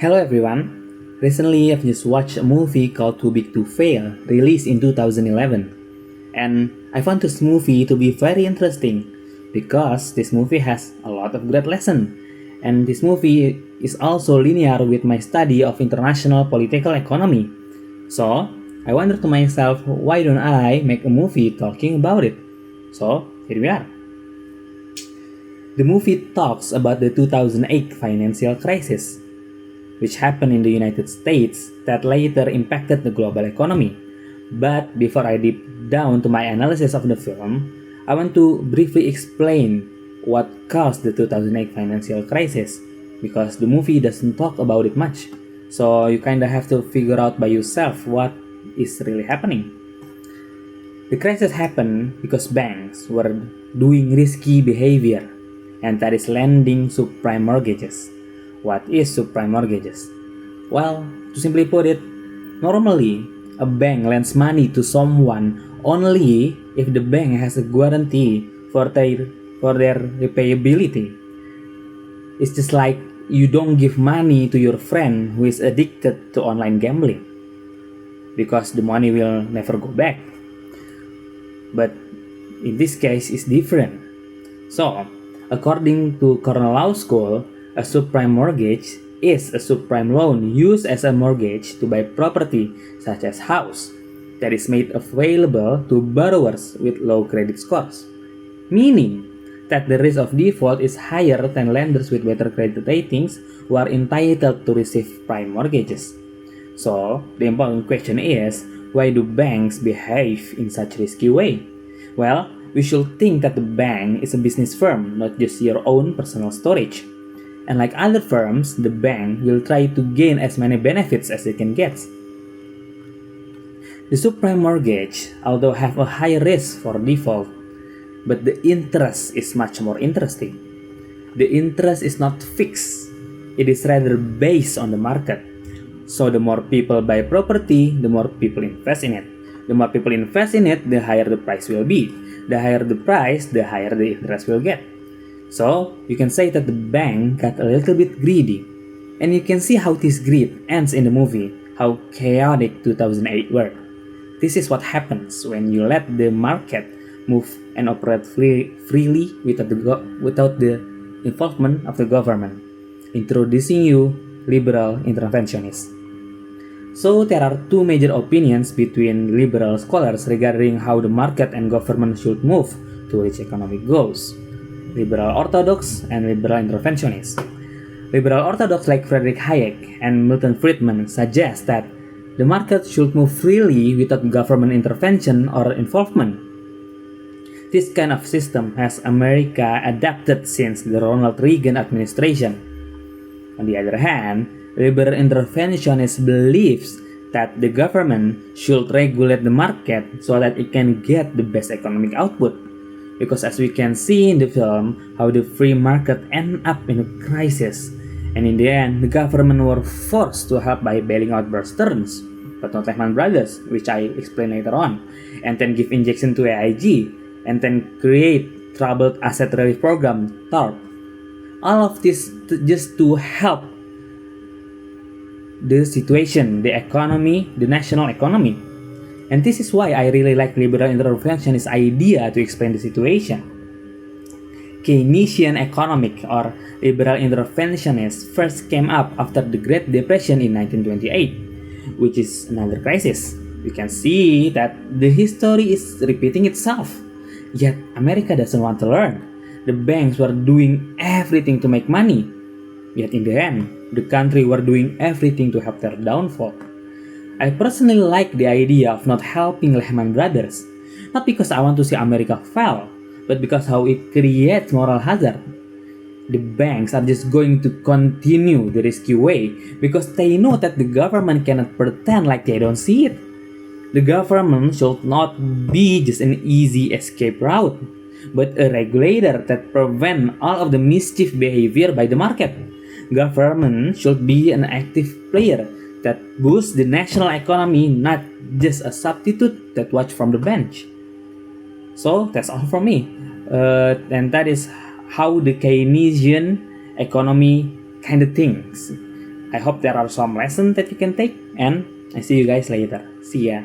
Hello everyone. Recently I've just watched a movie called Too Big to Fail, released in 2011. And I found this movie to be very interesting because this movie has a lot of great lessons. And this movie is also linear with my study of international political economy. So, I wondered to myself, why don't I make a movie talking about it? So, here we are. The movie talks about the 2008 financial crisis, which happened in the United States that later impacted the global economy. But before I deep down to my analysis of the film, I want to briefly explain what caused the 2008 financial crisis, because the movie doesn't talk about it much. So you kinda have to figure out by yourself what is really happening. The crisis happened because banks were doing risky behavior, and that is lending subprime mortgages. What is subprime mortgages? Well, to simply put it, normally a bank lends money to someone only if the bank has a guarantee for their repayability. It's just like you don't give money to your friend who is addicted to online gambling, because the money will never go back. But in this case, it's different. So, according to Cornell Law School, a subprime mortgage is a subprime loan used as a mortgage to buy property, such as house, that is made available to borrowers with low credit scores, meaning that the risk of default is higher than lenders with better credit ratings who are entitled to receive prime mortgages. So, the important question is, why do banks behave in such risky way? Well, we should think that the bank is a business firm, not just your own personal storage. And like other firms, the bank will try to gain as many benefits as they can get. The subprime mortgage, although have a high risk for default, but the interest is much more interesting. The interest is not fixed, it is rather based on the market. So the more people buy property, the more people invest in it. The more people invest in it, the higher the price will be. The higher the price, the higher the interest will get. So, you can say that the bank got a little bit greedy. And you can see how this greed ends in the movie, how chaotic 2008 were. This is what happens when you let the market move and operate freely without the involvement of the government, introducing you liberal interventionists. So, there are two major opinions between liberal scholars regarding how the market and government should move to reach economic goals. Liberal orthodox and liberal interventionists. Liberal orthodox like Friedrich Hayek and Milton Friedman suggest that the market should move freely without government intervention or involvement. This kind of system has America adapted since the Ronald Reagan administration. On the other hand, liberal interventionist believes that the government should regulate the market so that it can get the best economic output. Because as we can see in the film, how the free market ended up in a crisis, and in the end, the government were forced to help by bailing out Bear Stearns, but not Lehman Brothers, which I explain later on, and then give injection to AIG, and then create Troubled Asset Relief Program, TARP. All of this just to help the situation, the economy, the national economy. And this is why I really like liberal interventionist idea to explain the situation. Keynesian economic or liberal interventionist first came up after the Great Depression in 1928, which is another crisis. We can see that the history is repeating itself. Yet America doesn't want to learn. The banks were doing everything to make money. Yet in the end, the country were doing everything to help their downfall. I personally like the idea of not helping Lehman Brothers, not because I want to see America fail, but because how it creates moral hazard. The banks are just going to continue the risky way because they know that the government cannot pretend like they don't see it. The government should not be just an easy escape route, but a regulator that prevents all of the mischief behavior by the market. Government should be an active player that boosts the national economy, not just a substitute that watch from the bench. So that's all from me. And that is how the Keynesian economy kind of thinks. I hope there are some lessons that you can take, and I see you guys later. See ya.